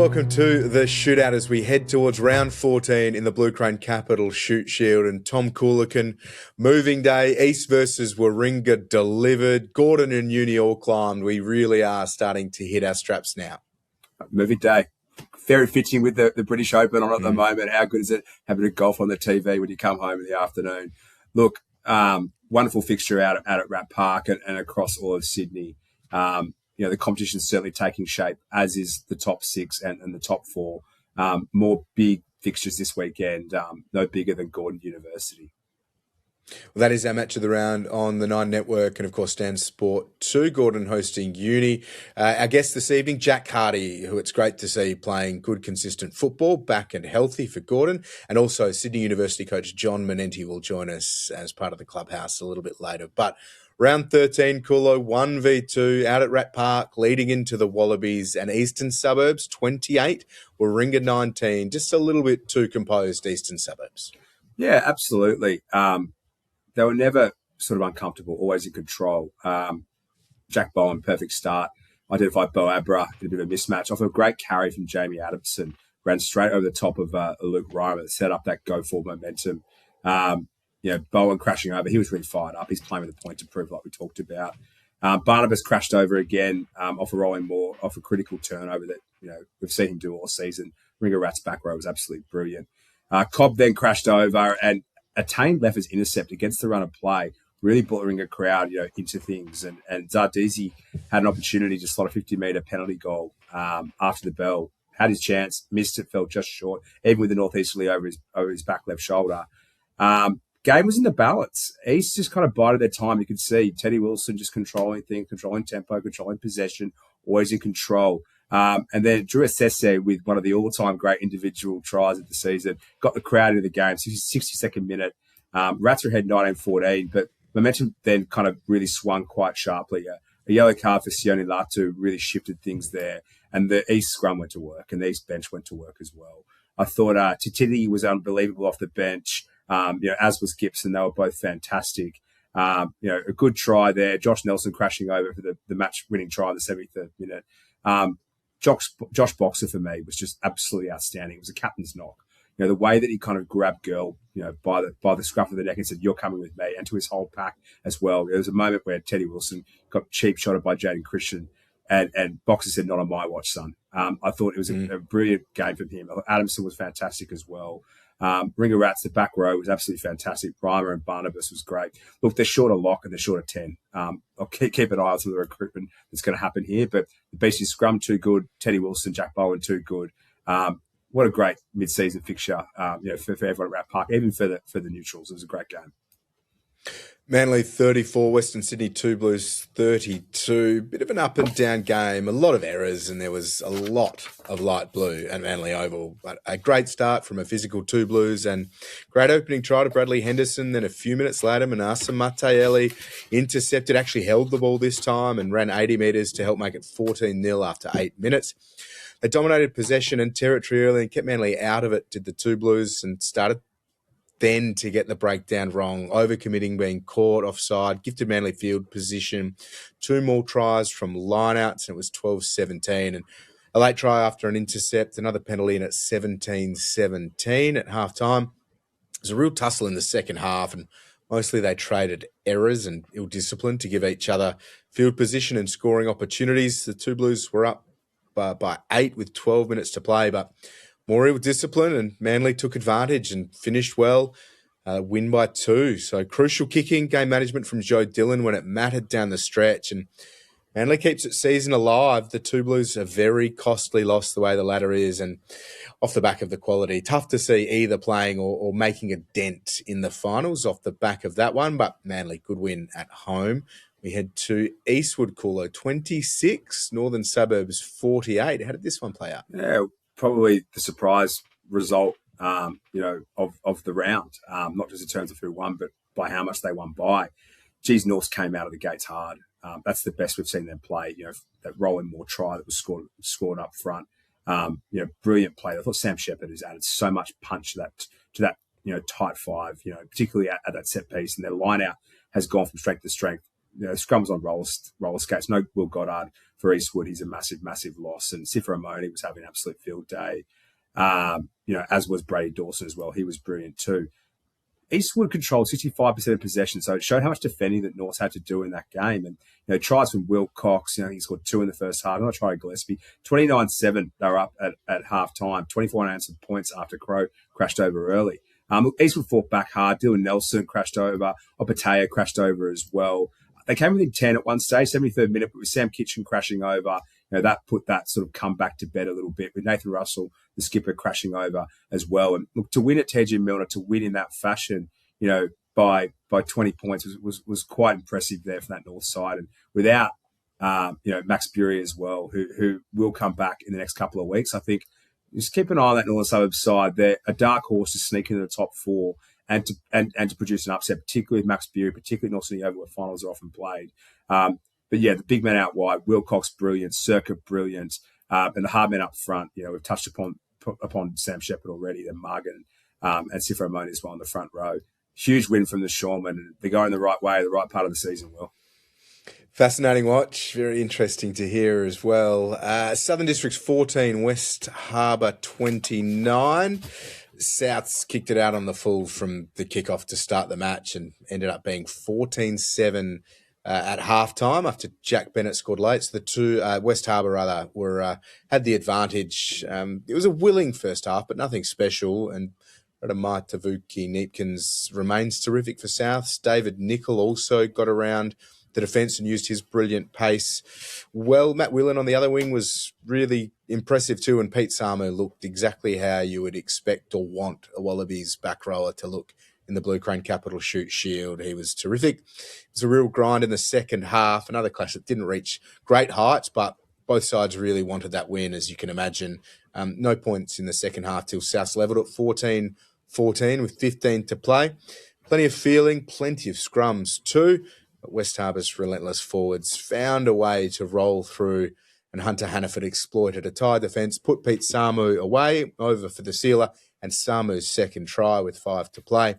welcome to the shootout as we head towards round 14 in the Blue Crane Capital Shoot Shield. And Tom Coolican, moving day, East versus Warringah delivered. Gordon and Uni all climbed. We really are starting to hit our straps now. Moving day. Very fitting with the British Open on at the moment. How good is it having a golf on the TV when you come home in the afternoon? Look, wonderful fixture out at Rat Park and across all of Sydney. The competition's certainly taking shape, as is the top six and the top four. More big fixtures this weekend, no bigger than Gordon University. Well, that is our match of the round on the Nine Network and, of course, Stan Sport 2. Gordon hosting Uni. Our guest this evening, Jack Hardy, who it's great to see playing good, consistent football, back and healthy for Gordon. And also Sydney University coach John Manenti will join us as part of the clubhouse a little bit later. But round 13, Kulo, 1v2 out at Rat Park, leading into the Wallabies and Eastern Suburbs, 28, Warringah 19. Just a little bit too composed, Eastern Suburbs. Yeah, absolutely. They were never sort of uncomfortable, always in control. Jack Bowen, perfect start. Identified Bo Abra in a bit of a mismatch. Off a great carry from Jamie Adamson. Ran straight over the top of Luke Reimer that set up that go-forward momentum. Bowen crashing over. He was really fired up. He's playing with a point to prove, like we talked about. Barnabas crashed over again off a rolling more, off a critical turnover that we've seen him do all season. Ringer Rat's back row was absolutely brilliant. Cobb then crashed over and attained Leffer's intercept against the run of play, really brought the Ringer crowd, into things. And Zardisi had an opportunity to slot a 50-metre penalty goal after the bell. Had his chance, missed it, fell just short, even with the northeasterly over his back left shoulder. Game was in the balance. East just kind of bided their time. You could see Teddy Wilson just controlling things, controlling tempo, controlling possession, always in control. And then Drew Assese with one of the all-time great individual tries of the season, got the crowd into the game, 62nd minute. Rats were ahead 19-14, but momentum then kind of really swung quite sharply. A yellow card for Sione Latu really shifted things there, and the East scrum went to work, and the East bench went to work as well. I thought Tititi was unbelievable off the bench, as was Gibson. They were both fantastic. A good try there. Josh Nelson crashing over for the match-winning try in the 73rd minute. Josh Boxer, for me, was just absolutely outstanding. It was a captain's knock. The way that he kind of grabbed Girl, by the scruff of the neck and said, "You're coming with me," and to his whole pack as well. There was a moment where Teddy Wilson got cheap shotted by Jaden Christian, and Boxer said, "Not on my watch, son." I thought it was a brilliant game from him. Adamson was fantastic as well. Ringer Rats, the back row was absolutely fantastic. Reimer and Barnabas was great. Look, they're short of Lock and they're short of 10. I'll keep an eye on some of the recruitment that's going to happen here, but the BC scrum too good. Teddy Wilson, Jack Bowen too good. What a great mid-season fixture, for everyone at Rat Park, even for the neutrals. It was a great game. Manly 34, Western Sydney 2 Blues 32. Bit of an up and down game, a lot of errors, and there was a lot of light blue at Manly Oval. But a great start from a physical 2 Blues and great opening try to Bradley Henderson. Then a few minutes later, Manasa Matayeli intercepted, actually held the ball this time and ran 80 metres to help make it 14-0 after 8 minutes. They dominated possession and territory early and kept Manly out of it, did the 2 Blues, and started then to get the breakdown wrong, overcommitting, being caught offside, gifted Manly field position, 2 more tries from lineouts, and it was 12-17. And a late try after an intercept, another penalty, and at 17-17 at halftime. It was a real tussle in the second half, and mostly they traded errors and ill discipline to give each other field position and scoring opportunities. The 2 Blues were up by 8 with 12 minutes to play, but more ill discipline, and Manly took advantage and finished well, win by 2. So crucial kicking, game management from Joe Dillon when it mattered down the stretch, and Manly keeps its season alive. The 2 Blues a very costly loss the way the ladder is, and off the back of the quality. Tough to see either playing or making a dent in the finals off the back of that one, but Manly good win at home. We head to Eastwood, Kulo, 26, Northern Suburbs 48. How did this one play out? Yeah, probably the surprise result, of the round, not just in terms of who won, but by how much they won by. Geez, Norths came out of the gates hard. That's the best we've seen them play. That rolling more try that was scored up front. Brilliant play. I thought Sam Shepherd has added so much punch to that tight five. Particularly at that set piece, and their line out has gone from strength to strength. scrums on roller skates. No Will Goddard for Eastwood. He's a massive, massive loss. And Sifra Amoni was having an absolute field day. As was Brady Dawson as well. He was brilliant too. Eastwood controlled 65% of possession, so it showed how much defending that Norths had to do in that game. And tries from Will Cox, he scored 2 in the first half. Not trying Gillespie. 29-7, they were up at half time. 24 unanswered points after Crow crashed over early. Eastwood fought back hard. Dylan Nelson crashed over. Opataya crashed over as well. They came within 10 at one stage, 73rd minute, but with Sam Kitchen crashing over, that put that sort of comeback to bed a little bit, with Nathan Russell, the skipper, crashing over as well. And look, to win at TG Milner, to win in that fashion, by 20 points was quite impressive there from that North side. And without, Max Bury as well, who will come back in the next couple of weeks, I think just keep an eye on that Northern Suburbs side. They're a dark horse to sneak into the top 4 and to produce an upset, particularly with Max Bury, particularly North Sydney Oval, where finals are often played. But yeah, the big men out wide, Wilcox brilliant, Circa brilliant, and the hard men up front. We've touched upon Sam Shepherd already, then Margan and Sifra Amoni as well on the front row. Huge win from the Shoremen. They're going the right way, the right part of the season, Will. Fascinating watch. Very interesting to hear as well. Southern Districts 14, West Harbour 29. Souths kicked it out on the full from the kickoff to start the match and ended up being 14-7 at halftime after Jack Bennett scored late. So the two West Harbour had the advantage. It was a willing first half, but nothing special. And Radamai Tavuki Neepkins remains terrific for Souths. David Nicol also got around the defence and used his brilliant pace well. Matt Whelan on the other wing was really impressive too, and Pete Samu looked exactly how you would expect or want a Wallabies back rower to look in the Blue Crane Capital Shute Shield. He was terrific. It was a real grind in the second half. Another clash that didn't reach great heights, but both sides really wanted that win, as you can imagine. No points in the second half till Souths levelled at 14-14 with 15 to play. Plenty of feeling, plenty of scrums too. But West Harbour's relentless forwards found a way to roll through, and Hunter Hannaford exploited a tight defence, put Pete Samu away, over for the sealer, and Samu's second try with 5 to play.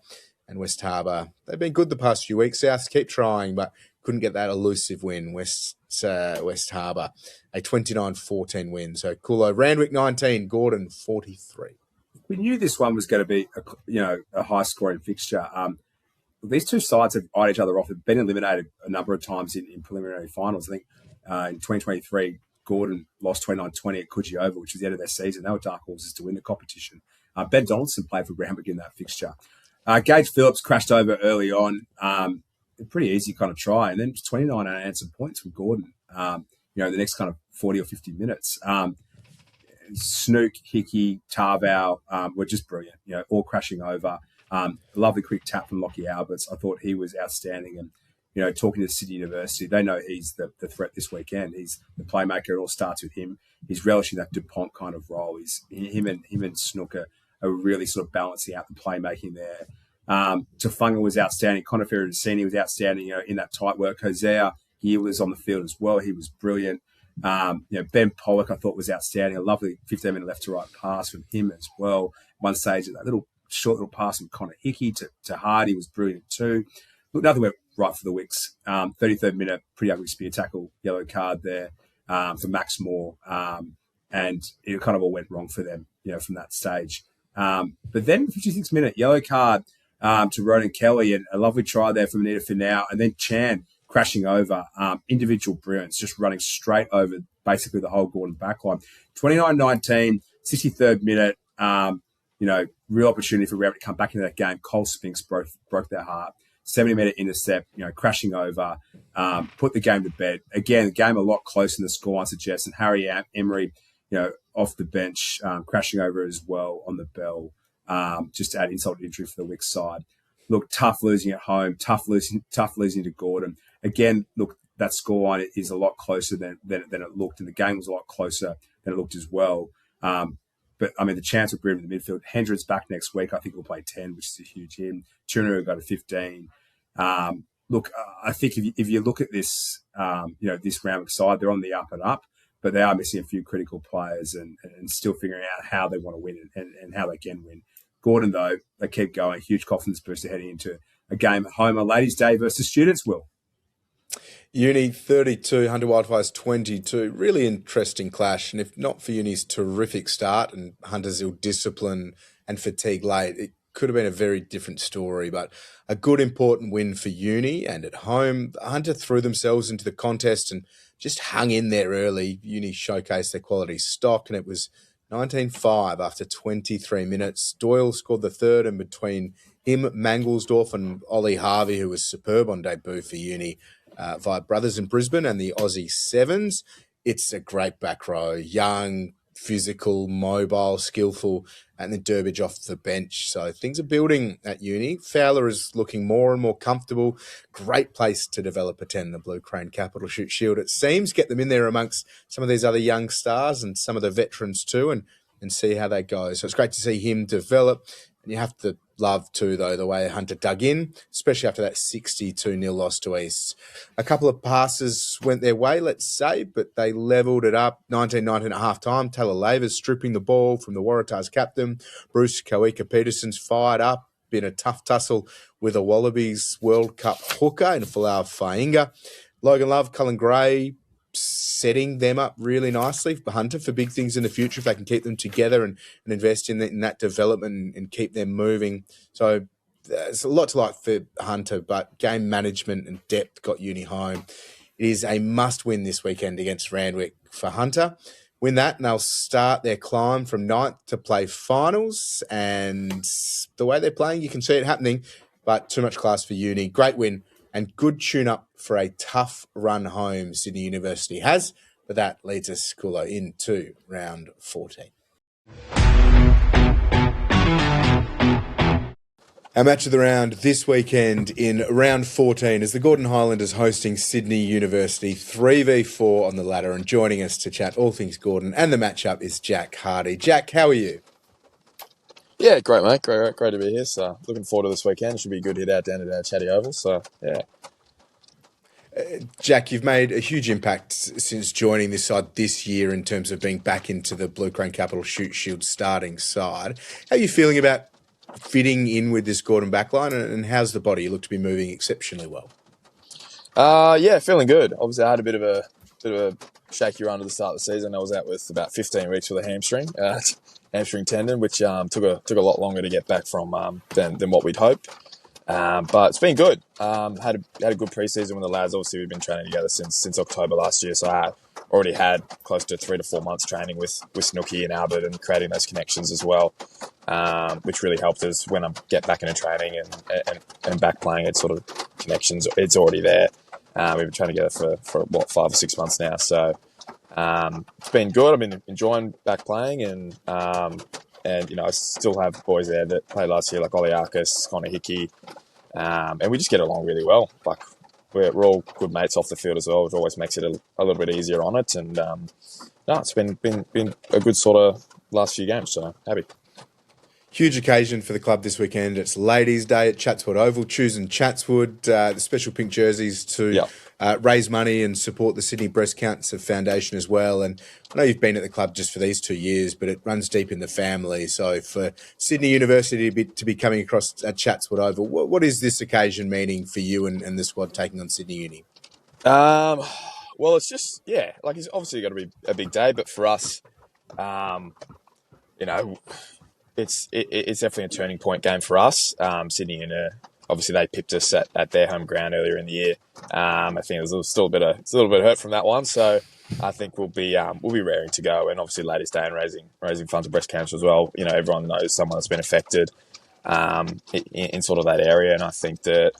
And West Harbour, they've been good the past few weeks. South keep trying, but couldn't get that elusive win. West Harbour, a 29-14 win. So Kulo, Randwick 19, Gordon 43. We knew this one was going to be a high-scoring fixture. These two sides have eyed each other off. They've been eliminated a number of times in preliminary finals. I think in 2023, Gordon lost 29-20 at Coogee Oval, which was the end of their season. They were dark horses to win the competition. Ben Donaldson played for Randwick in that fixture. Gage Phillips crashed over early on. A pretty easy kind of try. And then 29 unanswered points from Gordon, the next kind of 40 or 50 minutes. Snook, Hickey, Tarvow were just brilliant, all crashing over. Lovely quick tap from Lockie Alberts. I thought he was outstanding. And, talking to Sydney University, they know he's the threat this weekend. He's the playmaker. It all starts with him. He's relishing that DuPont kind of role. Him and Snook are really sort of balancing out the playmaking there. Tafunga was outstanding. Connor Ferracini was outstanding, in that tight work. Hosea, he was on the field as well. He was brilliant. Ben Pollock, I thought, was outstanding. A lovely 15-minute left to right pass from him as well. One stage, that short little pass from Connor Hickey to Hardy was brilliant too. Look, nothing went right for the Wicks. 33rd minute, pretty ugly spear tackle, yellow card there for Max Moore. And it kind of all went wrong for them, from that stage. But then 56th minute, yellow card to Ronan Kelly, and a lovely try there from Anita Finau. And then Chan crashing over, individual brilliance, just running straight over basically the whole Gordon backline. 29-19, 63rd minute, real opportunity for Randwick to come back into that game. Cole Spinks broke their heart. 70-minute intercept, crashing over, put the game to bed. Again, the game a lot closer than the scoreline suggests, and Harry Emery, off the bench, crashing over as well on the bell, just to add insult to injury for the Wicks side. Look, tough losing at home, tough losing to Gordon. Again, look, that scoreline is a lot closer than it looked, and the game was a lot closer than it looked as well. But, the chance of Brisbane in the midfield. Hendricks back next week. I think we'll play 10, which is a huge hit. Turner got a 15. Look, I think if you look at this, this Randwick side, they're on the up and up, but they are missing a few critical players and still figuring out how they want to win and how they can win. Gordon, though, they keep going. Huge confidence booster heading into a game at home on Ladies' Day versus Students, Will. Uni 32, Hunter Wildfires 22. Really interesting clash. And if not for Uni's terrific start and Hunter's ill discipline and fatigue late, it could have been a very different story. But a good, important win for Uni. And at home, Hunter threw themselves into the contest and just hung in there early. Uni showcased their quality stock, and it was 19-5 after 23 minutes. Doyle scored the third, and between him, Mangelsdorf, and Ollie Harvey, who was superb on debut for Uni, via Brothers in Brisbane and the Aussie Sevens. It's a great back row, young, physical, mobile, skillful, and then Durbridge off the bench. So things are building at Uni. Fowler is looking more and more comfortable. Great place to develop a 10, the Blue Crane Capital Shute Shield. It seems get them in there amongst some of these other young stars and some of the veterans too, and see how they go. So it's great to see him develop. And you have to love too, though, the way Hunter dug in, especially after that 62-0 loss to East. A couple of passes went their way, let's say, but they levelled it up 19-19 at half-time. Taylor Lavers stripping the ball from the Waratahs captain. Bruce Koika-Peterson's fired up. Been a tough tussle with a Wallabies World Cup hooker in Folau Fainga. Logan Love, Cullen Gray, setting them up really nicely for Hunter for big things in the future if they can keep them together and invest in that development and keep them moving. So there's a lot to like for Hunter, but game management and depth got Uni home. It is a must-win this weekend against Randwick for Hunter. Win that and they'll start their climb from ninth to play finals. And the way they're playing, you can see it happening, but too much class for Uni. Great win. And good tune-up for a tough run home Sydney University has. But that leads us, Kulo, into round 14. Our match of the round this weekend in round 14 is the Gordon Highlanders hosting Sydney University 3v4 on the ladder. And joining us to chat all things Gordon and the matchup is Jack Hardy. Jack, how are you? Yeah, great, mate. Great to be here. So, looking forward to this weekend. It should be a good hit out down at our Chatty Oval. So, yeah. Jack, you've made a huge impact since joining this side this year in terms of being back into the Blue Crane Capital Shute Shield starting side. How are you feeling about fitting in with this Gordon backline, and how's the body? You look to be moving exceptionally well. Yeah, feeling good. Obviously, I had a bit of a shaky run at the start of the season. I was out with about 15 weeks with a hamstring tendon, which took a lot longer to get back from than what we'd hoped. But it's been good. Had a good preseason with the lads. Obviously, we've been training together since October last year, so I already had close to 3 to 4 months training with Snooky and Albert and creating those connections as well, which really helped us when I get back into training and back playing. It's sort of connections. It's already there. We've been training together for 5 or 6 months now, so it's been good. I've been enjoying back playing, and I still have boys there that played last year, like Oliakis, Connor Hickey, and we just get along really well. Like we're all good mates off the field as well, which always makes it a little bit easier on it. And it's been a good sort of last few games, so happy. Huge occasion for the club this weekend. It's Ladies' Day at Chatswood Oval, choosing Chatswood, the special pink jerseys to raise money and support the Sydney Breast Cancer Foundation as well. And I know you've been at the club just for these 2 years, but it runs deep in the family. So for Sydney University to be coming across at Chatswood Oval, what is this occasion meaning for you and the squad taking on Sydney Uni? Well, it's just, like it's obviously got to be a big day, but for us, it's definitely a turning point game for us. Sydney obviously they pipped us at their home ground earlier in the year. I think there's still a little bit hurt from that one, so I think we'll be raring to go. And obviously, Ladies' Day and raising funds for breast cancer as well. Everyone knows someone that's been affected in sort of that area, and I think that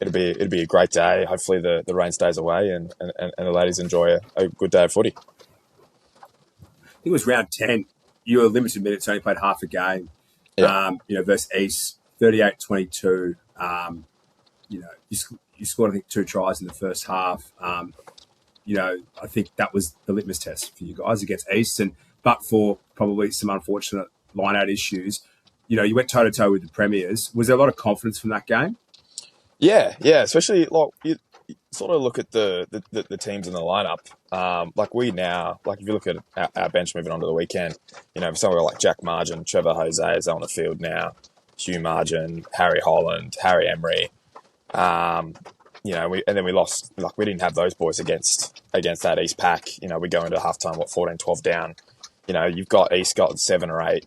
it'll be a great day. Hopefully, the rain stays away and the ladies enjoy a good day of footy. I think it was round 10. You were limited minutes, only played half a game. Versus East, 38-22. You scored, I think, 2 tries in the first half. I think that was the litmus test for you guys against East. But for probably some unfortunate line-out issues, you went toe-to-toe with the Premiers. Was there a lot of confidence from that game? Yeah. Especially, like, you sort of look at the teams in the lineup. If you look at our bench moving on to the weekend, someone like Jack Margin, Trevor Jose is on the field now, Hugh Margin, Harry Holland, Harry Emery. and then we lost. Like we didn't have those boys against that East pack. We go into halftime 14-12 down. You've got East got 7 or 8.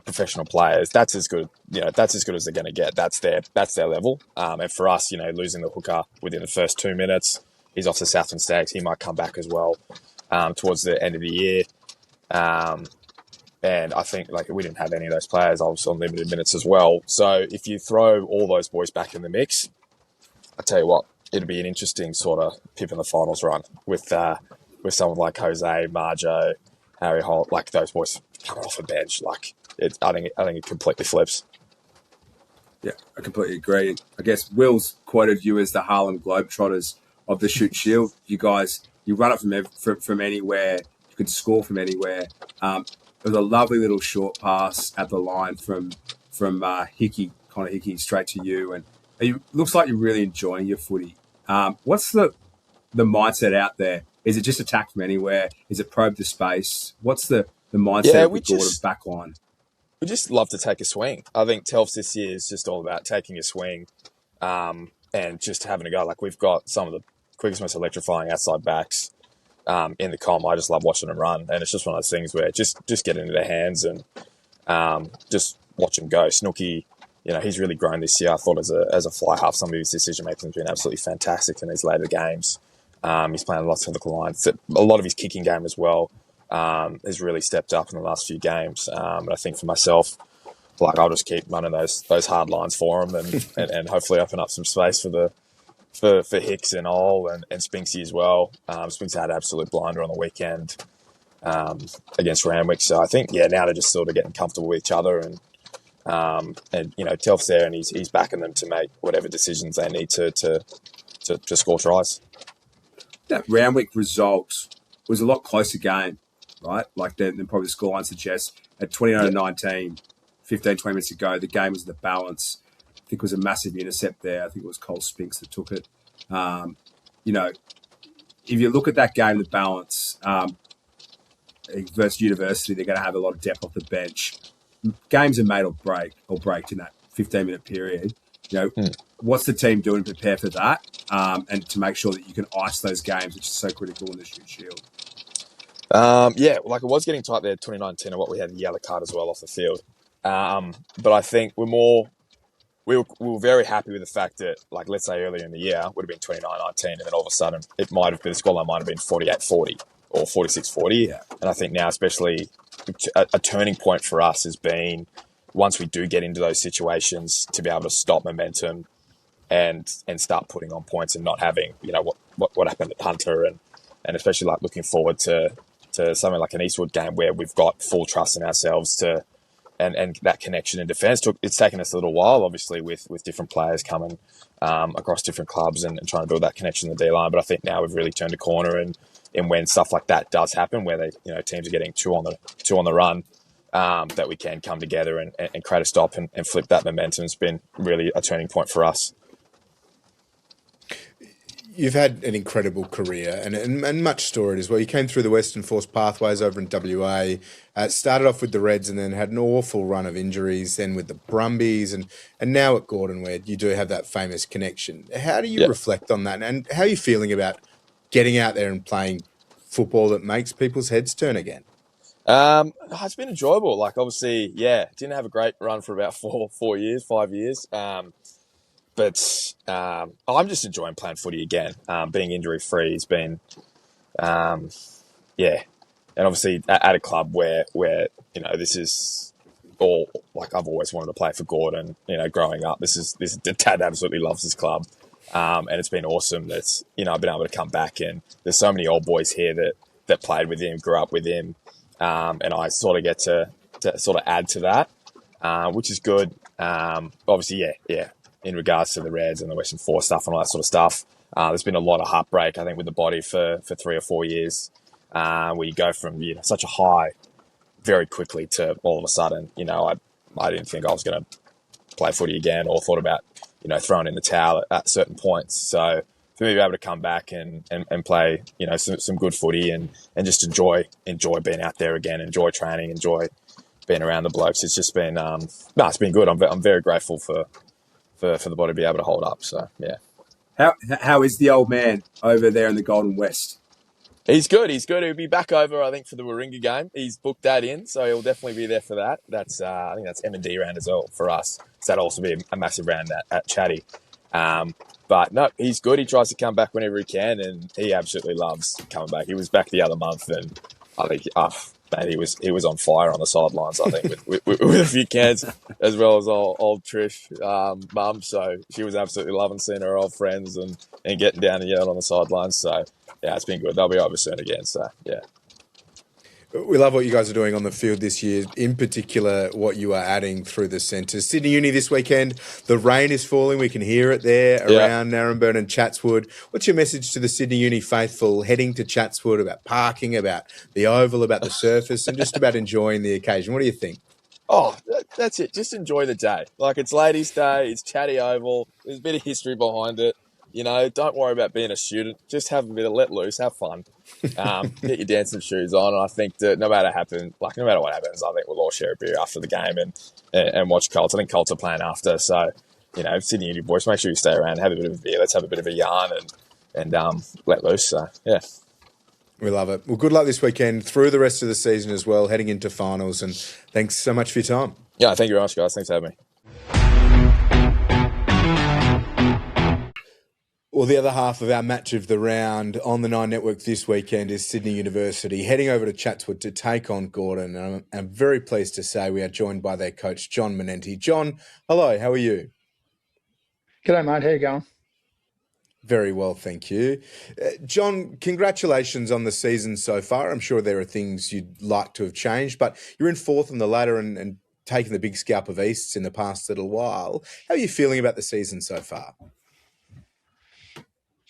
Professional players. That's as good. That's as good as they're going to get. That's their level. And for us, losing the hooker within the first 2 minutes, he's off the Southern Stags. He might come back as well towards the end of the year. And I think we didn't have any of those players. I was on limited minutes as well. So if you throw all those boys back in the mix, I tell you what, it'll be an interesting sort of pip in the finals run with someone like Jose, Marjo, Harry Holt, those boys coming off a bench. I think it completely flips. Yeah, I completely agree. I guess Will's quoted you as the Harlem Globetrotters of the Shute Shield. You guys, you run it from anywhere. You could score from anywhere. It was a lovely little short pass at the line from Connor Hickey, straight to you, and it looks like you're really enjoying your footy. What's the mindset out there? Is it just attack from anywhere? Is it probe the space? What's the mindset of the Gordon backline? We just love to take a swing. I think Telfs this year is just all about taking a swing and just having a go. We've got some of the quickest, most electrifying outside backs in the comp. I just love watching them run, and it's just one of those things where just get into their hands and just watch them go. Snooky, he's really grown this year. I thought as a fly half, some of his decision making has been absolutely fantastic in these later games. He's playing lots of the line. A lot of his kicking game as well has really stepped up in the last few games. And I think for myself, I'll just keep running those hard lines for him and hopefully open up some space for Hicks and Ole and Spinksy as well. Spinksy had an absolute blinder on the weekend against Randwick. So I think, now they're just sort of getting comfortable with each other and Telf's there and he's backing them to make whatever decisions they need to score tries. That Randwick result was a lot closer game, right? Than probably the scoreline suggests. At 29-19, 15, 20 minutes ago, the game was in the balance. I think it was a massive intercept there. I think it was Cole Spinks that took it. If you look at that game, the balance versus University, they're going to have a lot of depth off the bench. Games are made or break in that 15-minute period. What's the team doing to prepare for that and to make sure that you can ice those games, which is so critical in the Shute Shield? It was getting tight there at 2019 and what we had the yellow card as well off the field. But I think we were very happy with the fact that, let's say earlier in the year, would have been 29-19, and then all of a sudden the scoreline might have been 48-40 or 46-40. Yeah. And I think now, especially a turning point for us has been once we do get into those situations to be able to stop momentum and start putting on points and not having, what happened at Hunter and especially looking forward to something like an Eastwood game where we've got full trust in ourselves and that connection in defence. It's taken us a little while, obviously, with different players coming across different clubs and trying to build that connection in the D-line. But I think now we've really turned a corner and when stuff like that does happen, where teams are getting two on the run, that we can come together and create a stop and flip that momentum has been really a turning point for us. You've had an incredible career and much storied as well. You came through the Western Force pathways over in WA, started off with the Reds and then had an awful run of injuries, then with the Brumbies and now at Gordon, where you do have that famous connection. How do you reflect on that and how are you feeling about getting out there and playing football that makes people's heads turn again? It's been enjoyable. Obviously, didn't have a great run for about 5 years. But I'm just enjoying playing footy again. Being injury-free has been, and obviously at a club where this is all, I've always wanted to play for Gordon, growing up. Dad absolutely loves this club. And it's been awesome that, I've been able to come back and there's so many old boys here that played with him, grew up with him. And I sort of get to sort of add to that, which is good. Obviously, in regards to the Reds and the Western Force stuff and all that sort of stuff, there's been a lot of heartbreak, I think, with the body for 3 or 4 years, where you go from such a high very quickly to all of a sudden, I didn't think I was going to play footy again or thought about, throwing in the towel at certain points. So for me to be able to come back and play, some good footy and just enjoy being out there again, enjoy training, enjoy being around the blokes, it's just been, it's been good. I'm very grateful for the body to be able to hold up. So, yeah. How is the old man over there in the Golden West? He's good. He'll be back over, I think, for the Warringah game. He's booked that in, so he'll definitely be there for that. That's I think that's M&D round as well for us. So that'll also be a massive round at Chatty. But no, he's good. He tries to come back whenever he can, and he absolutely loves coming back. He was back the other month, and I think, man, he was on fire on the sidelines. I think with a few cans, as well as old Trish, mum. So she was absolutely loving seeing her old friends and getting down and yelling on the sidelines. So yeah, it's been good. They'll be over soon again. So yeah. We love what you guys are doing on the field this year, in particular what you are adding through the centres. Sydney Uni this weekend, the rain is falling. We can hear it there around Narrabeen and Chatswood. What's your message to the Sydney Uni faithful heading to Chatswood about parking, about the oval, about the surface, and just about enjoying the occasion? What do you think? Oh, that's it. Just enjoy the day. Like, it's Ladies' Day, it's Chatty Oval, there's a bit of history behind it. You know, don't worry about being a student. Just have a bit of let loose, have fun. Get your dancing shoes on. And I think that no matter what happens, I think we'll all share a beer after the game and watch Colts. I think Colts are playing after. So, you know, Sydney Uni boys, make sure you stay around, have a bit of a beer. Let's have a bit of a yarn and let loose. So, yeah. We love it. Well, good luck this weekend, through the rest of the season as well, heading into finals. And thanks so much for your time. Yeah, thank you very much, guys. Thanks for having me. Well, the other half of our match of the round on the Nine Network this weekend is Sydney University heading over to Chatswood to take on Gordon. And I'm very pleased to say we are joined by their coach, John Manenti. John, hello, how are you? G'day, mate. How you going? Very well, thank you. John, congratulations on the season so far. I'm sure there are things you'd like to have changed, but you're in fourth on the ladder and taking the big scalp of Easts in the past little while. How are you feeling about the season so far?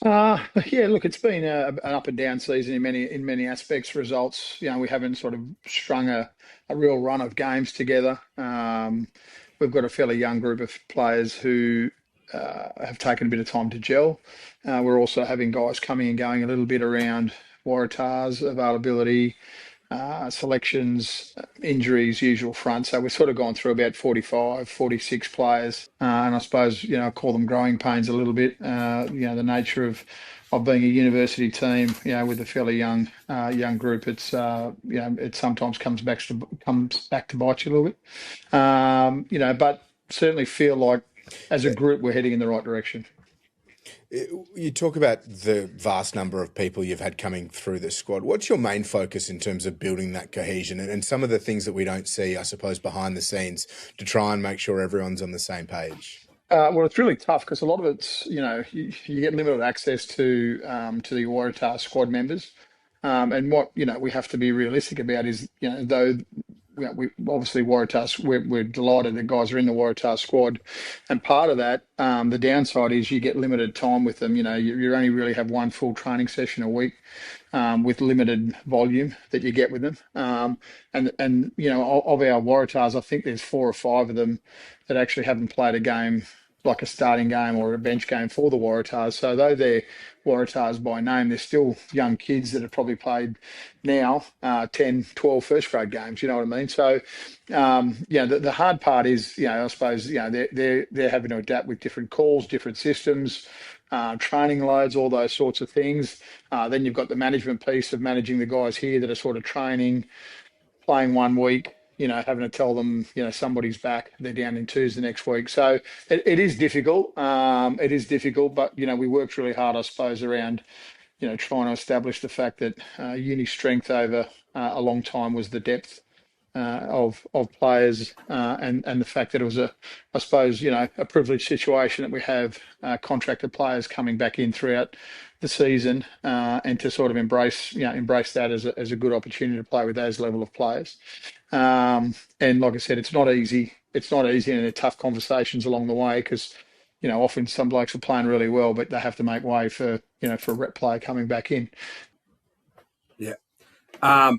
Yeah, look, it's been an up and down season in many aspects. Results, you know, we haven't sort of strung a real run of games together. We've got a fairly young group of players who have taken a bit of time to gel. We're also having guys coming and going a little bit around Waratah's availability, selections, injuries, usual front. So we've sort of gone through about 45, 46 players. And I suppose, you know, I call them growing pains a little bit. You know, the nature of being a university team, you know, with a fairly young group, it's you know, it sometimes comes back to bite you a little bit. You know, but certainly feel like as a group we're heading in the right direction. You talk about the vast number of people you've had coming through the squad. What's your main focus in terms of building that cohesion and some of the things that we don't see, I suppose, behind the scenes to try and make sure everyone's on the same page? Well, it's really tough because a lot of it's, you know, you get limited access to the Waratah squad members. And what, you know, we have to be realistic about is, you know, though we obviously Waratahs, we're delighted that guys are in the Waratah squad, and part of that, the downside is you get limited time with them. You know, you only really have one full training session a week, with limited volume that you get with them. And you know, of our Waratahs, I think there's 4 or 5 of them that actually haven't played a game, like a starting game or a bench game for the Waratahs. So though they're Waratahs by name, they're still young kids that have probably played now 10, 12 first grade games, you know what I mean? So, yeah, the hard part is, you know, I suppose, you know, they're having to adapt with different calls, different systems, training loads, all those sorts of things. Then you've got the management piece of managing the guys here that are sort of training, playing one week, you know, having to tell them, you know, somebody's back, they're down in twos the next week. So it is difficult. It is difficult, but, you know, we worked really hard, I suppose, around, you know, trying to establish the fact that uni strength over a long time was the depth of players, and the fact that it was I suppose, you know, a privileged situation that we have contracted players coming back in throughout the season, and to sort of embrace that as a good opportunity to play with those level of players. And like I said, it's not easy. It's not easy, and there are tough conversations along the way because, you know, often some blokes are playing really well, but they have to make way for, you know, for a rep player coming back in. Yeah. I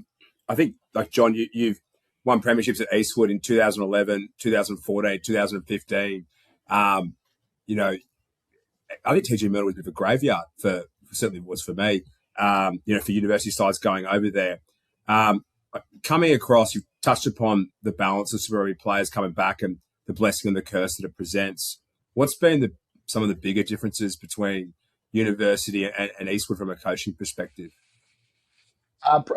think, like, John, you've won premierships at Eastwood in 2011, 2014, 2015. You know, I think TG Myrtle was a bit of a graveyard certainly was for me, you know, for university sides going over there. Coming across, you've touched upon the balance of Super Rugby players coming back and the blessing and the curse that it presents. What's been some of the bigger differences between university and Eastwood from a coaching perspective?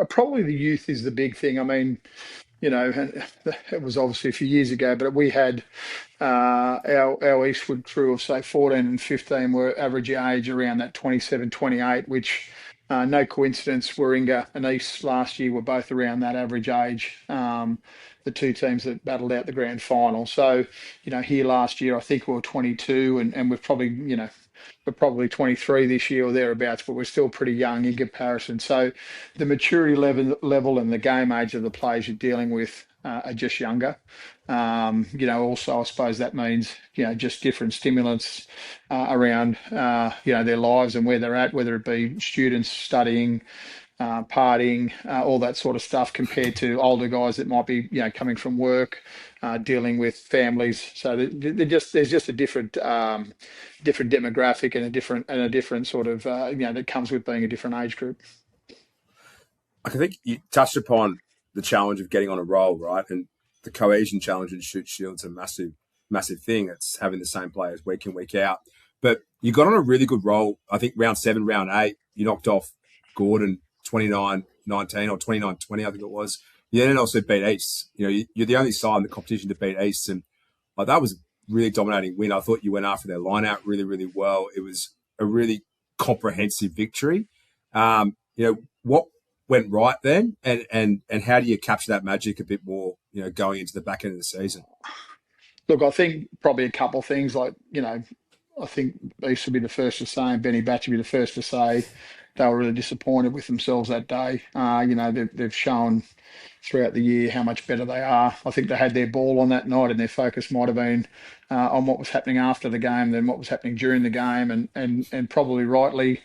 Probably the youth is the big thing. I mean, it was obviously a few years ago, but we had our Eastwood crew of say 14 and 15 were average age around that 27, 28, which no coincidence, Warringah and East last year were both around that average age. The two teams that battled out the grand final. So, here last year, I think we were 22 and we're probably 23 this year or thereabouts, but we're still pretty young in comparison. So the maturity level and the game age of the players you're dealing with are just younger. Also, I suppose that means, just different stimulants around, their lives and where they're at, whether it be students studying, partying, all that sort of stuff, compared to older guys that might be, coming from work, dealing with families. So there's just a different demographic and a different sort of, that comes with being a different age group. I think you touched upon the challenge of getting on a roll, right? And the cohesion challenge in Shute Shield's a massive, massive thing. It's having the same players week in, week out. But you got on a really good roll. I think round 7, round 8, you knocked off Gordon 29-19 or 29-20, I think it was. You then also beat East. You're the only side in the competition to beat East. And that was a really dominating win. I thought you went after their line out really, really well. It was a really comprehensive victory. What went right then? And how do you capture that magic a bit more, going into the back end of the season? Look, I think probably a couple of things I think East would be the first to say, and Benny Batch would be the first to say they were really disappointed with themselves that day. They've shown throughout the year how much better they are. I think they had their ball on that night, and their focus might have been on what was happening after the game than what was happening during the game, and probably rightly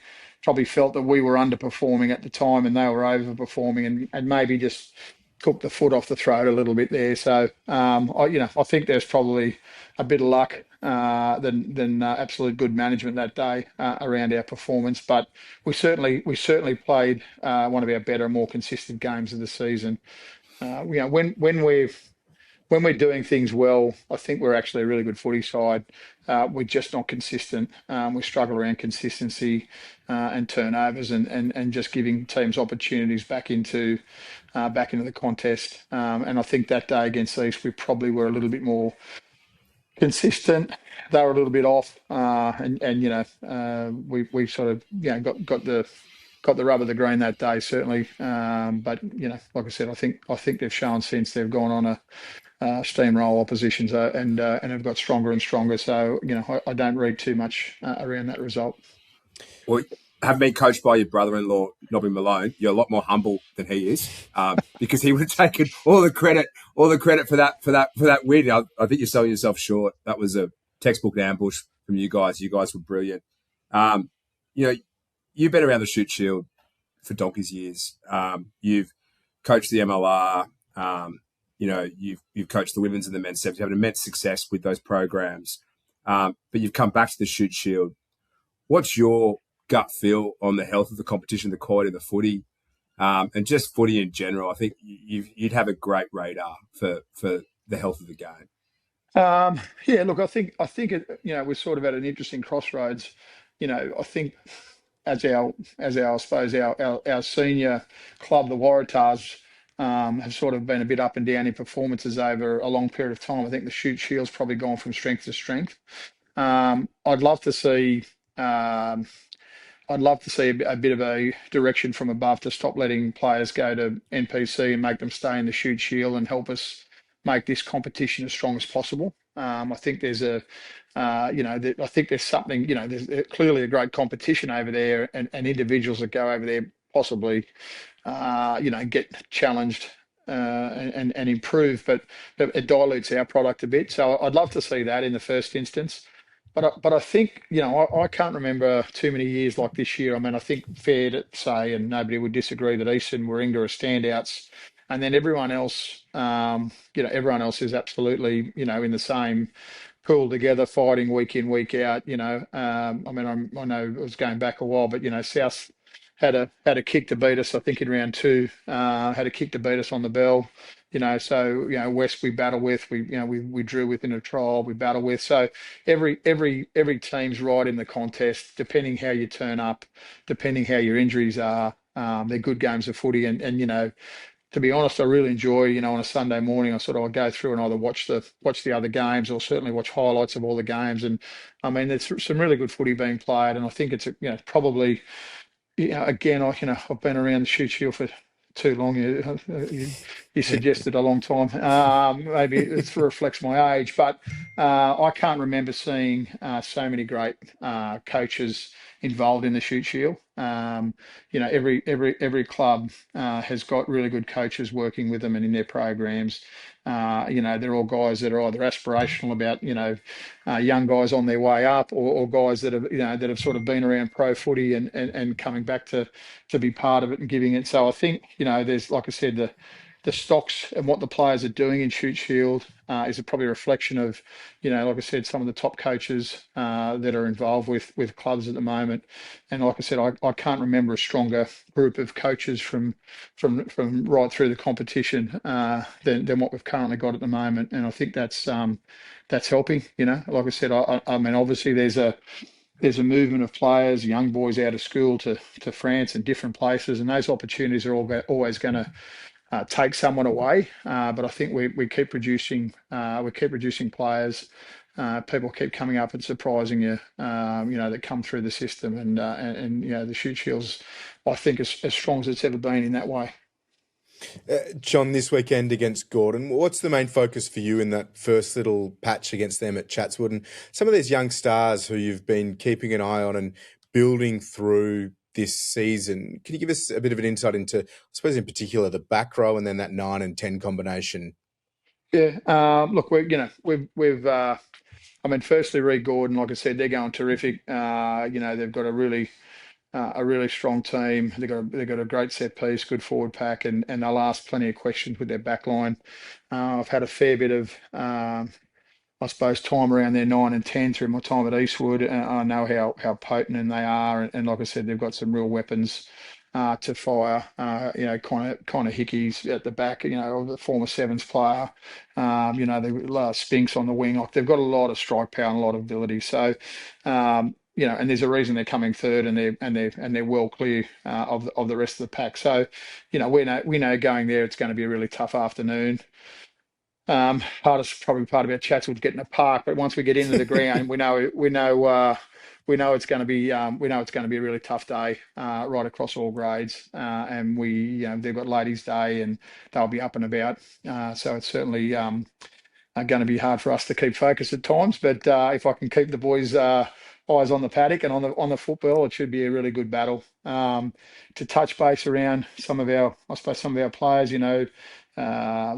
felt that we were underperforming at the time and they were overperforming, and maybe just took the foot off the throat a little bit there. So I think there's probably a bit of luck than absolute good management that day around our performance. But we certainly played one of our better, more consistent games of the season. When we're doing things well, I think we're actually a really good footy side. We're just not consistent. We struggle around consistency and turnovers, and just giving teams opportunities back into the contest. And I think that day against East, we probably were a little bit more consistent. They were a little bit off, we sort of got the rub of the green that day, certainly. But like I said, I think they've shown since they've gone on a steamroll oppositions and have got stronger and stronger. So I don't read too much around that result. Well, having been coached by your brother-in-law, Nobby Malone, you're a lot more humble than he is, because he would have taken all the credit for that win. I think you're selling yourself short. That was a textbook ambush from you guys. You guys were brilliant. You've been around the Shute Shield for donkey's years. You've coached the MLR. You've coached the women's and the men's sevens. You've had immense success with those programs. But you've come back to the Shute Shield. What's your gut feel on the health of the competition, the quality of the footy, and just footy in general? I think you'd have a great radar for the health of the game. Look, I think we're sort of at an interesting crossroads. I think as I suppose our senior club, the Waratahs, have sort of been a bit up and down in performances over a long period of time. I think the Shute Shield's probably gone from strength to strength. I'd love to see a bit of a direction from above to stop letting players go to NPC and make them stay in the Shute Shield and help us make this competition as strong as possible. I think there's I think there's something, there's clearly a great competition over there, and individuals that go over there possibly, get challenged and improve, but it dilutes our product a bit. So I'd love to see that in the first instance. But I think, I can't remember too many years like this year. I mean, I think fair to say, and nobody would disagree, that East and Warringah are standouts. And then everyone else, everyone else is absolutely, in the same pool together, fighting week in, week out. I know it was going back a while, but, South had a kick to beat us, I think in round 2, had a kick to beat us on the bell. So West we battle with, we drew with in a trial, we battle with. So every team's right in the contest, depending how you turn up, depending how your injuries are. They're good games of footy, and to be honest, I really enjoy, on a Sunday morning, I go through and either watch the other games or certainly watch highlights of all the games. And I mean, there's some really good footy being played, and I think it's probably, again, I've been around the shoot shield for too long. You suggested a long time. Maybe it reflects my age, but I can't remember seeing so many great coaches involved in the shoot shield. Every club has got really good coaches working with them and in their programs. They're all guys that are either aspirational about, young guys on their way up, or guys that have sort of been around pro footy and coming back to be part of it and giving it. So I think, there's, like I said, the stocks and what the players are doing in Shoot Shield is probably a reflection of, like I said, some of the top coaches that are involved with clubs at the moment. And like I said, I can't remember a stronger group of coaches from right through the competition than what we've currently got at the moment. And I think that's helping. Like I said, I mean, obviously there's a movement of players, young boys out of school to France and different places, and those opportunities are always going to take someone away. But I think we keep producing players. People keep coming up and surprising you, that come through the system, and the shoot shield's, I think, as strong as it's ever been in that way. John, this weekend against Gordon, what's the main focus for you in that first little patch against them at Chatswood? And some of these young stars who you've been keeping an eye on and building through this season, can you give us a bit of an insight into, I suppose, in particular, the back row and then that 9 and 10 combination? Yeah, look, we've I mean, firstly, Reed Gordon, like I said, they're going terrific. They've got a really strong team. They've got a great set piece, good forward pack, and they'll ask plenty of questions with their back line. I've had a fair bit of, I suppose, time around their 9 and 10 through my time at Eastwood, and I know how potent they are. And like I said, they've got some real weapons to fire. Kind of Hickeys at the back. The former Sevens player. The Spinks on the wing. Like, they've got a lot of strike power and a lot of ability. So. And there's a reason they're coming third, and they're well clear of the rest of the pack. So, we know going there it's going to be a really tough afternoon. Hardest probably part about Chatswood getting a park, but once we get into the ground, we know it's going to be a really tough day right across all grades. And they've got Ladies' Day and they'll be up and about. So it's certainly going to be hard for us to keep focus at times. But if I can keep the boys' eyes on the paddock and on the football, it should be a really good battle. To touch base around some of our players,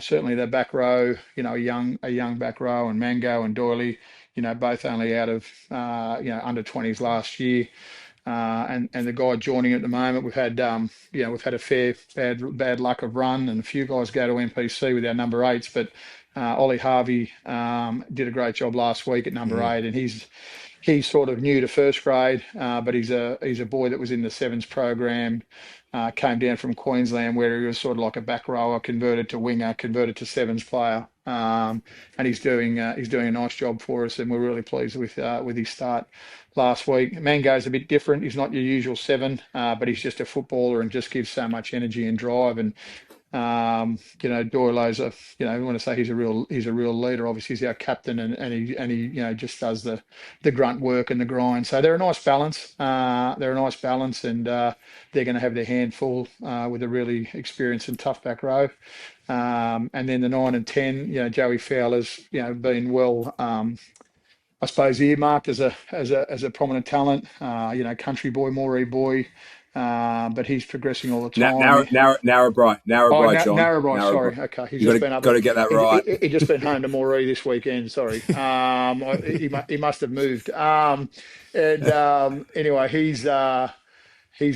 certainly the back row, a young back row, and Mango and Doyley, both only out of under 20s last year. And the guy joining at the moment, we've had a fair bad luck of run, and a few guys go to NPC with our number 8s, but Ollie Harvey did a great job last week at number 8, and he's sort of new to first grade, but he's a boy that was in the Sevens program, came down from Queensland, where he was sort of like a back rower, converted to winger, converted to Sevens player, and he's doing a nice job for us, and we're really pleased with his start last week. Mango's a bit different. He's not your usual 7, but he's just a footballer and just gives so much energy and drive. And Doyle's I want to say he's a real leader. Obviously, he's our captain, and he just does the grunt work and the grind. So they're a nice balance. And they're going to have their hand full with a really experienced and tough back row. And then the 9 and 10, Joey Fowler's been well. I suppose earmarked as a prominent talent. Country boy, Moree boy. But he's progressing all the time. Narrabri, John. Narrabri, sorry. Okay, he's just been up. Got to get that right. He just been home to Moree this weekend. Sorry. He must have moved. Anyway, he's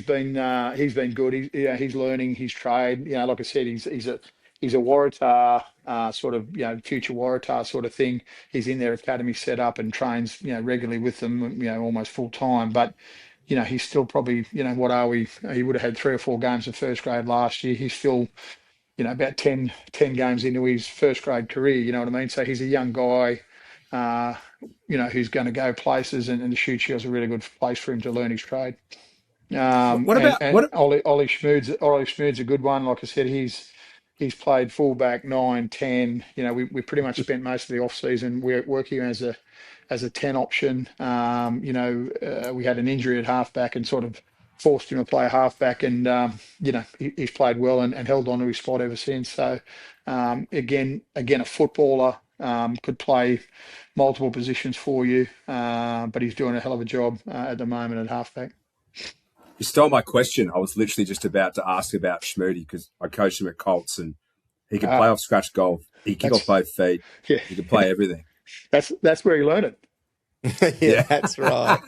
been good. He's learning his trade. Like I said, he's a Waratah sort of future Waratah sort of thing. He's in their academy set up and trains regularly with them almost full time. But he's still probably, what are we? He would have had 3 or 4 games of first grade last year. He's still about 10 games into his first grade career. You know what I mean? So he's a young guy, uh, who's going to go places, and the Shute Shield's a really good place for him to learn his trade. What And about what? Ollie Schmood's a good one. Like I said, he's played fullback 9, 10. We pretty much spent most of the off season working as a 10 option. We had an injury at halfback and sort of forced him to play halfback, and he's played well and held on to his spot ever since. So again, a footballer, could play multiple positions for you, but he's doing a hell of a job at the moment at halfback. You stole my question. I was literally just about to ask about Schmoody because I coached him at Colts and he can play off scratch golf. He can kick off both feet. Yeah, He can play everything. that's where he learned it. Yeah, that's right.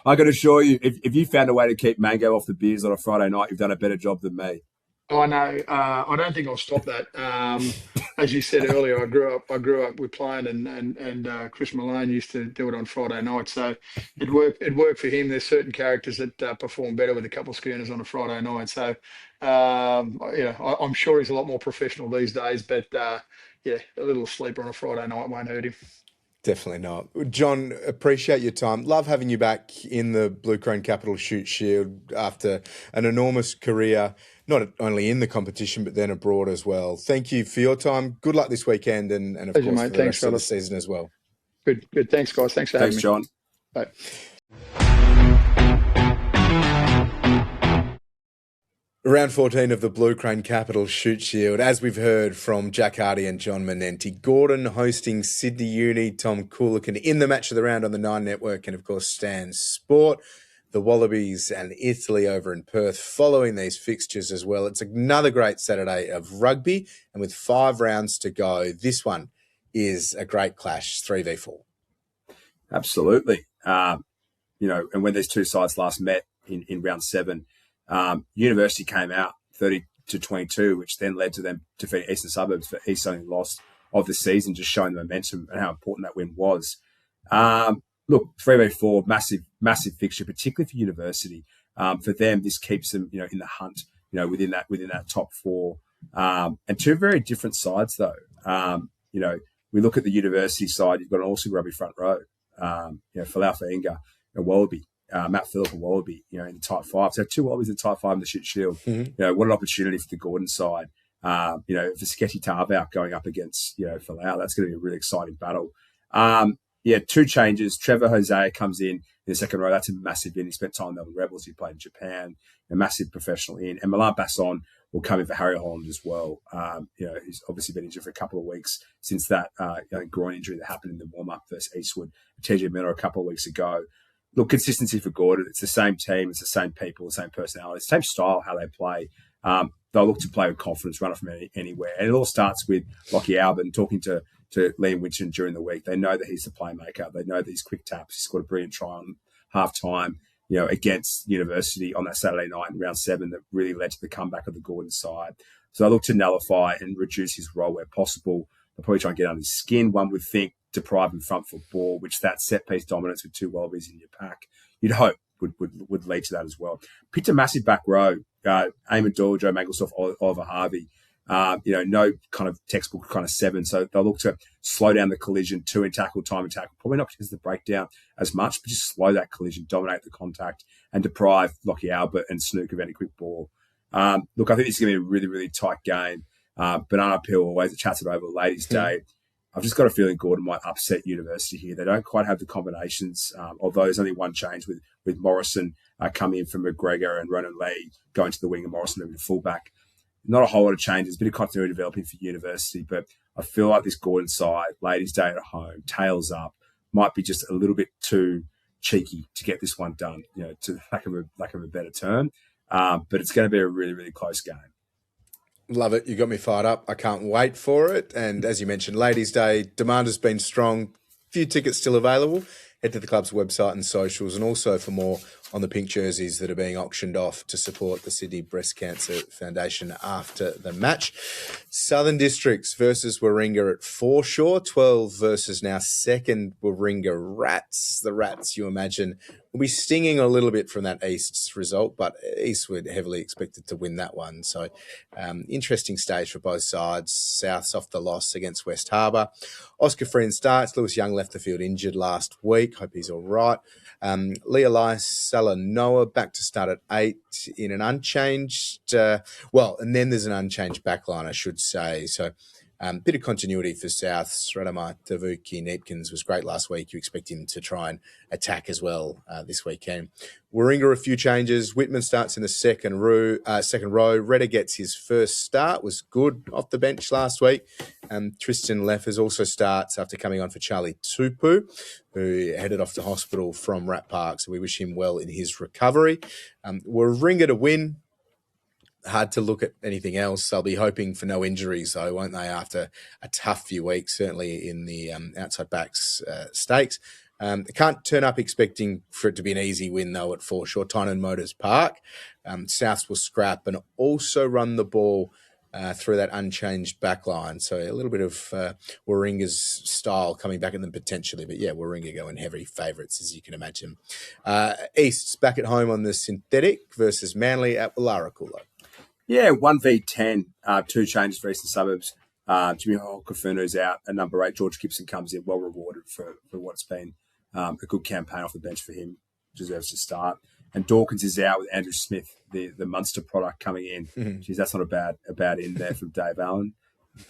I can assure you, if you found a way to keep Mango off the beers on a Friday night, you've done a better job than me. I know. I don't think I'll stop that. As you said earlier, I grew up with playing, and Chris Malone used to do it on Friday night, so it worked. It worked for him. There's certain characters that perform better with a couple of schooners on a Friday night. So, I'm sure he's a lot more professional these days. But yeah, a little sleeper on a Friday night won't hurt him. Definitely not. John, appreciate your time. Love having you back in the Blue Crane Capital Shute Shield after an enormous career, not only in the competition, but then abroad as well. Thank you for your time. Good luck this weekend and of Pleasure, course, mate. for the Thanks, rest of the fellas. season as well. Good. Thanks, guys. Thanks for having me. Thanks, John. Bye. Round 14 of the Blue Crane Capital Shute Shield. As we've heard from Jack Hardy and John Manenti, Gordon hosting Sydney Uni, Tom Coolican in the match of the round on the Nine Network, and of course Stan Sport. The Wallabies and Italy over in Perth following these fixtures as well. It's another great Saturday of rugby, and with 5 rounds to go, this one is a great clash, 3v4. Absolutely. And when these two sides last met in round 7, University came out 30-22, which then led to them defeating Eastern Suburbs for East's only loss of the season, just showing the momentum and how important that win was. Look, 3v4, massive fixture, particularly for University. For them, this keeps them, in the hunt, within that top 4. And two very different sides, though. We look at the University side. You've got an Aussie rugby front row. Falau Fainga and Wallaby. Matt Phillip and Wallaby, in the type 5. So 2 Wallabies in the type 5 in the Shute Shield. Mm-hmm. What an opportunity for the Gordon side. For Sketty Tarbow going up against, Falau, that's going to be a really exciting battle. 2 changes. Trevor Hosea comes in the second row. That's a massive in. He spent time in Melbourne Rebels. He played in Japan. A massive professional in. And Milan Basson will come in for Harry Holland as well. He's obviously been injured for a couple of weeks since that groin injury that happened in the warm-up versus Eastwood. TJ Miller a couple of weeks ago. Look, consistency for Gordon. It's the same team. It's the same people, the same personality, same style, how they play. They'll look to play with confidence, run it from anywhere. And it all starts with Lockie Albin talking to Liam Winchton during the week. They know that he's the playmaker. They know that he's quick taps. He scored a brilliant try on half-time, against University on that Saturday night in round 7 that really led to the comeback of the Gordon side. So I look to nullify and reduce his role where possible. They'll probably try and get under his skin, one would think, deprive him front foot ball, which that set-piece dominance with 2 Wallabies in your pack, you'd hope would lead to that as well. Picked a massive back row. Eamon Doyle, Joe Manglesoft, Oliver Harvey. No kind of textbook kind of 7. So they'll look to slow down the collision, 2 in tackle, time in tackle. Probably not because of the breakdown as much, but just slow that collision, dominate the contact, and deprive Lockie Albert and Snook of any quick ball. Look, I think this is going to be a really, really tight game. Banana Peel always at Chatswood Oval, ladies' day. I've just got a feeling Gordon might upset University here. They don't quite have the combinations, although there's only one change with Morrison coming in from McGregor and Ronan Lee going to the wing and Morrison moving to fullback. Not a whole lot of changes, a bit of continuity developing for University, but I feel like this Gordon side, ladies' day at home, tails up, might be just a little bit too cheeky to get this one done, to lack of a better term. But it's going to be a really, really close game. Love it. You got me fired up. I can't wait for it. And as you mentioned, Ladies' Day, demand has been strong. Few tickets still available. Head to the club's website and socials, and also for more on the pink jerseys that are being auctioned off to support the Sydney Breast Cancer Foundation after the match. Southern Districts versus Warringah at Foreshore, 12 versus now second Warringah Rats. The Rats, you imagine, will be stinging a little bit from that East's result, but Eastwood heavily expected to win that one. So interesting stage for both sides. South's off the loss against West Harbour. Oscar Friend starts. Lewis Young left the field injured last week. Hope he's all right. Leolai Salanoa back to start at 8 in an unchanged, and then there's an unchanged backline, I should say. So bit of continuity for Souths. Radamai Tavuki Neepkins was great last week. You expect him to try and attack as well this weekend. Warringah, a few changes. Whitman starts in the second row. Redder gets his first start. Was good off the bench last week. Tristan Leffers also starts after coming on for Charlie Tupu, who headed off to hospital from Rat Park. So we wish him well in his recovery. Warringah to win. Hard to look at anything else. They'll be hoping for no injuries, though, won't they, after a tough few weeks, certainly in the outside backs stakes. Can't turn up expecting for it to be an easy win, though, at Foreshore Tynan Motors Park. Souths will scrap and also run the ball through that unchanged back line. So a little bit of Warringah's style coming back at them potentially. But, yeah, Warringah going heavy favourites, as you can imagine. East's back at home on the synthetic versus Manly at Wallaracoola. Yeah, 1v10, 2 changes for Eastern Suburbs. Jimmy Kafunu's out at number 8. George Gibson comes in, well rewarded for what's been a good campaign off the bench for him. Deserves to start. And Dawkins is out with Andrew Smith, the Munster product, coming in. Geez, that's not a bad in there from Dave Allen.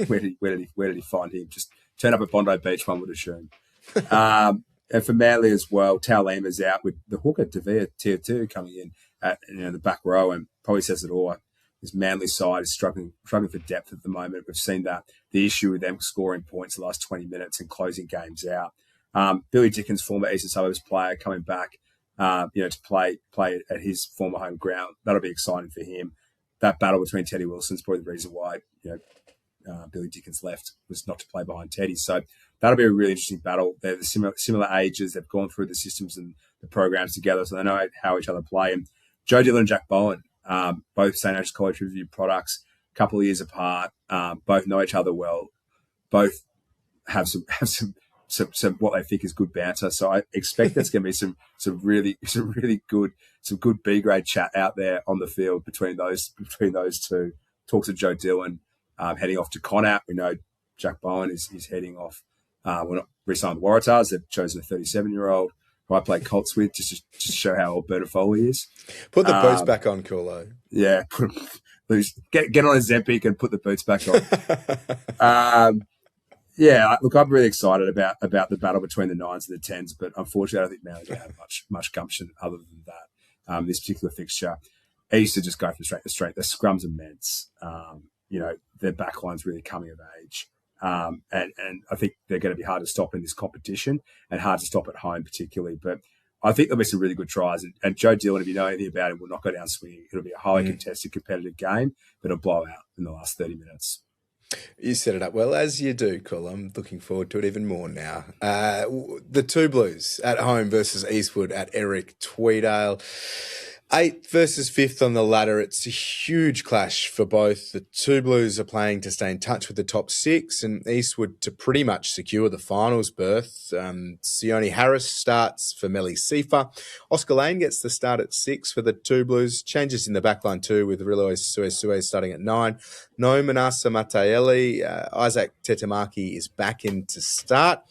Where did he find him? Just turn up at Bondi Beach, one would assume. And for Manly as well, Tao Lima's out with the hooker Devere Tier 2 coming in at the back row, and probably says it all. This Manly side is struggling for depth at the moment. We've seen that the issue with them scoring points the last 20 minutes and closing games out. Billy Dickens, former Eastern Suburbs player, coming back, to play at his former home ground. That'll be exciting for him. That battle between Teddy Wilson's probably the reason why Billy Dickens left, was not to play behind Teddy. So that'll be a really interesting battle. They're the similar ages. They've gone through the systems and the programs together, so they know how each other play. And Joe Dillon and Jack Bowen, both St. Andrews College Review products, a couple of years apart, both know each other well, both have some what they think is good banter. So I expect there's going to be some really good B grade chat out there on the field between those two. Talks of Joe Dillon heading off to Connacht. We know Jack Bowen is heading off. We're not re-signed the Waratahs. They've chosen a 37-year-old. I play Colts with just to show how old Bernard Foley is. Put the boots back on, Coolo. Yeah, get on a Zempic and put the boots back on. Look, I'm really excited about the battle between the 9s and the 10s, but unfortunately, I don't think Manly don't have much gumption other than that. This particular fixture, East to just go from strength to strength. The scrum's immense. Their backline's really coming of age. And I think they're going to be hard to stop in this competition and hard to stop at home particularly. But I think there'll be some really good tries. And Joe Dillon, if you know anything about him, will not go down swinging. It'll be a highly contested, competitive game, but it'll blow out in the last 30 minutes. You set it up well, as you do, Col. I'm looking forward to it even more now. The Two Blues at home versus Eastwood at Eric Tweedale. 8th versus 5th on the ladder. It's a huge clash for both. The Two Blues are playing to stay in touch with the top 6 and Eastwood to pretty much secure the finals berth. Sione Harris starts for Melly Sifa. Oscar Lane gets the start at 6 for the Two Blues. Changes in the backline too, with Rilois Suez starting at 9. No Manasa Mataeli. Isaac Tetemaki is back in to start.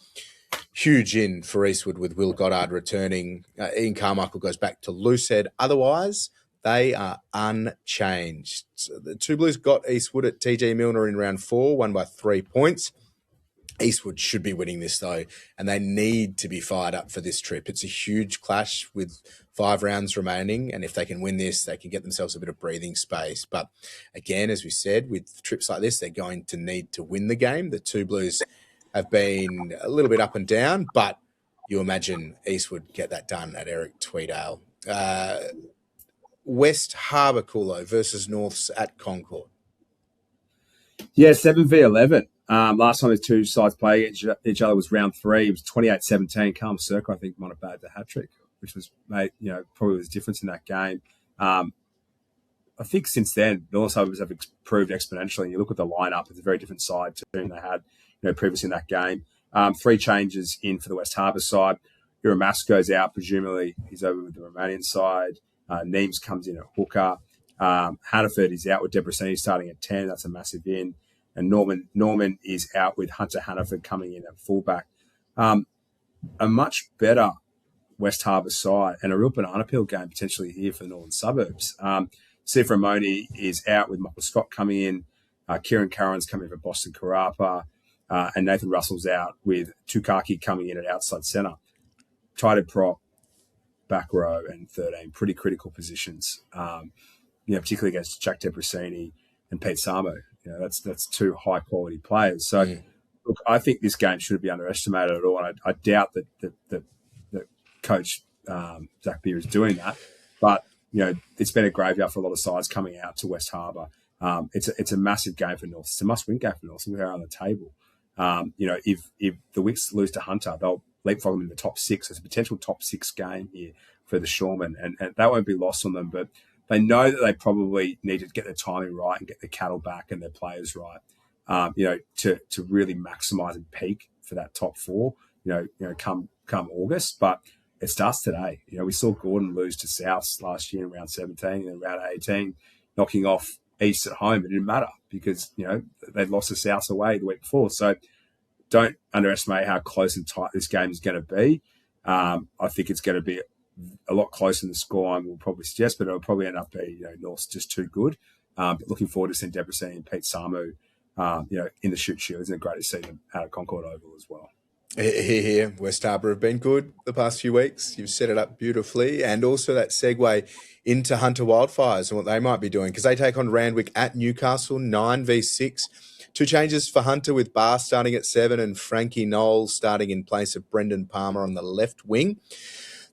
Huge in for Eastwood with Will Goddard returning. Ian Carmichael goes back to loosehead. Otherwise, they are unchanged. So the Two Blues got Eastwood at TG Milner in round 4, won by 3 points. Eastwood should be winning this, though, and they need to be fired up for this trip. It's a huge clash with 5 rounds remaining, and if they can win this, they can get themselves a bit of breathing space. But again, as we said, with trips like this, they're going to need to win the game. The Two Blues have been a little bit up and down, but you imagine Eastwood get that done at Eric Tweedale. West Harbour Coolo versus Norths at Concord. Yeah, 7v11. Last time these two sides played each other was round 3. It was 28-17. Calm Circle, I think, might have bagged the hat-trick, which was probably was a difference in that game. I think since then, North Suburbs have improved exponentially. And you look at the lineup, it's a very different side to whom they had previously in that game. 3 changes in for the West Harbour side. Iramas goes out, presumably he's over with the Romanian side. Neems comes in at hooker. Hannaford is out with Debrasini starting at 10. That's a massive in. And Norman is out with Hunter Hannaford coming in at fullback. A much better West Harbour side and a real banana peel game potentially here for the Northern Suburbs. Sif Ramoni is out with Michael Scott coming in. Kieran Curran's coming in for Boston Karapa. And Nathan Russell's out with Tukaki coming in at outside centre. Tighted prop, back row, and 13. Pretty critical positions, particularly against Jack Debrasini and Pete Samo. That's two high-quality players. So, look, I think this game shouldn't be underestimated at all. And I doubt that Coach Zach Beer is doing that. But, it's been a graveyard for a lot of sides coming out to West Harbour. It's a massive game for North. It's a must-win game for North. We're on the table. If the Wicks lose to Hunter, they'll leapfrog them in the top 6. It's a potential top 6 game here for the Shoremen, and that won't be lost on them. But they know that they probably need to get their timing right and get their cattle back and their players right, to really maximise and peak for that top 4, come August. But it starts today. We saw Gordon lose to Souths last year in round 17 and round 18, knocking off East at home. It didn't matter because, they'd lost to Souths away the week before. So don't underestimate how close and tight this game is going to be. I think it's going to be a lot closer than the scoreline will probably suggest, but it'll probably end up being, North's just too good. But looking forward to seeing Debrasini and Pete Samu, in the Shute Shield. Isn't it great to see them out of Concord Oval as well? Here, West Harbour have been good the past few weeks. You've set it up beautifully. And also that segue into Hunter Wildfires and what they might be doing, because they take on Randwick at Newcastle, 9v6. 2 changes for Hunter with Barr starting at 7 and Frankie Knowles starting in place of Brendan Palmer on the left wing.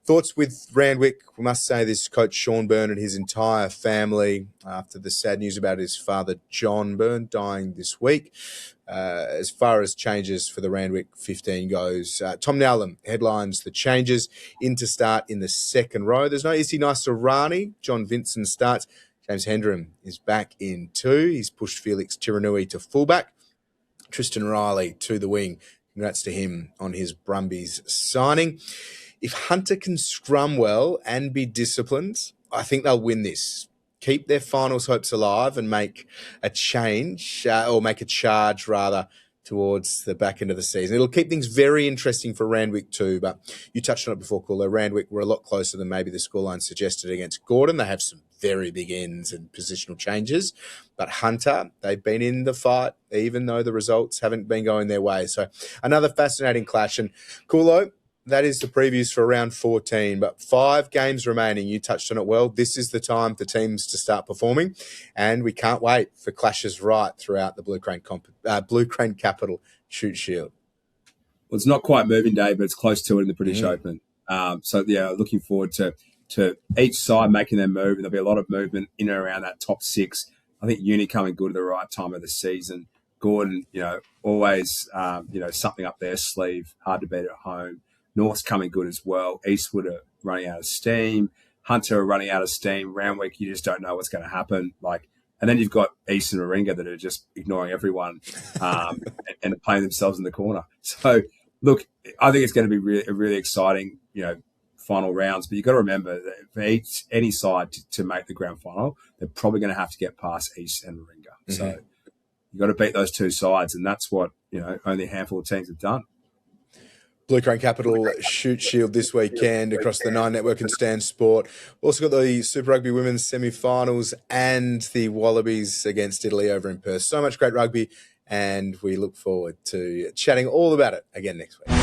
Thoughts with Randwick? We must say this coach Sean Byrne and his entire family after the sad news about his father John Byrne dying this week. As far as changes for the Randwick 15 goes, Tom Nowlam headlines the changes in to start in the second row. There's no Isi Naisarani. John Vincent starts. James Hendram is back in 2. He's pushed Felix Tiranui to fullback. Tristan Riley to the wing. Congrats to him on his Brumbies signing. If Hunter can scrum well and be disciplined, I think they'll win this. Keep their finals hopes alive and make a change, or make a charge rather, towards the back end of the season. It'll keep things very interesting for Randwick too, but you touched on it before, Cooler. Randwick were a lot closer than maybe the scoreline suggested against Gordon. They have some very big ends and positional changes, but Hunter, they've been in the fight, even though the results haven't been going their way. So another fascinating clash. And Coolo, that is the previews for round 14, but 5 games remaining. You touched on it well. This is the time for teams to start performing, and we can't wait for clashes right throughout the Blue Crane Capital Shute Shield. Well, it's not quite moving day, but it's close to it in the British Open. Looking forward to each side making their move, and there'll be a lot of movement in and around that top 6. I think Uni coming good at the right time of the season. Gordon, always, something up their sleeve, hard to beat at home. North's coming good as well. Eastwood are running out of steam. Hunter are running out of steam. Randwick, you just don't know what's going to happen. And then you've got East and Warringah that are just ignoring everyone and playing themselves in the corner. So, look, I think it's going to be really exciting, final rounds. But you've got to remember that for any side to make the grand final, they're probably going to have to get past East and Warringah. Mm-hmm. So you've got to beat those 2 sides, and that's what only a handful of teams have done. Blue Crane Capital Shute Shield this weekend across the 9 Network and Stan Sport. Also got the Super Rugby Women's semi-finals and the Wallabies against Italy over in Perth. So much great rugby, and we look forward to chatting all about it again next week.